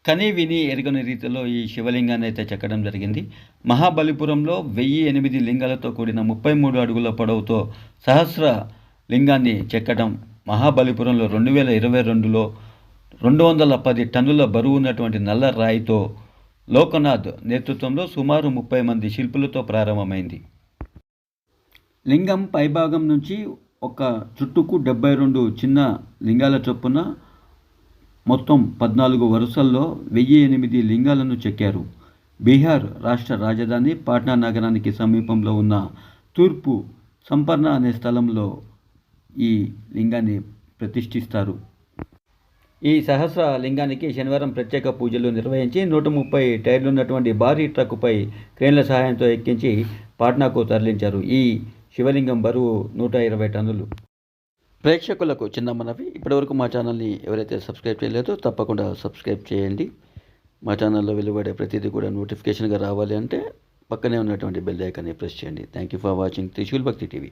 కని విని ఎరుగని రీతిలో ఈ శివలింగాన్ని అయితే చెక్కడం జరిగింది. మహాబలిపురంలో 1008 లింగాలతో కూడిన 33 అడుగుల పొడవుతో సహస్ర లింగాన్ని చెక్కడం మహాబలిపురంలో 2022లో 210 టన్నుల బరువు ఉన్నటువంటి నల్ల రాయితో లోకనాథ్ నేతృత్వంలో సుమారు 30 మంది శిల్పులతో ప్రారంభమైంది. లింగం పైభాగం నుంచి ఒక చుట్టుకు 72 చిన్న లింగాల చొప్పున మొత్తం 14 వరుసల్లో 1008 లింగాలను చెక్కారు. బీహార్ రాష్ట్ర రాజధాని పాట్నా నగరానికి సమీపంలో ఉన్న తూర్పు సంపర్ణ అనే స్థలంలో ఈ లింగాన్ని ప్రతిష్ఠిస్తారు. ఈ సహస్ర లింగానికి శనివారం ప్రత్యేక పూజలు నిర్వహించి 130 టైర్లున్నటువంటి భారీ ట్రక్కుపై క్రేన్ల సహాయంతో ఎక్కించి పాట్నాకు తరలించారు. ఈ శివలింగం బరువు 120 టన్నులు. ప్రేక్షకులకు చిన్న మనవి, ఇప్పటివరకు మా ఛానల్ని ఎవరైతే సబ్స్క్రైబ్ చేయలేదో తప్పకుండా సబ్స్క్రైబ్ చేయండి. మా ఛానల్లో వెలువడే ప్రతిదీ కూడా నోటిఫికేషన్గా రావాలి అంటే పక్కనే ఉన్నటువంటి బెల్ ఐకాన్ని ప్రెస్ చేయండి. Thank you for watching Trishul భక్తి టీవీ.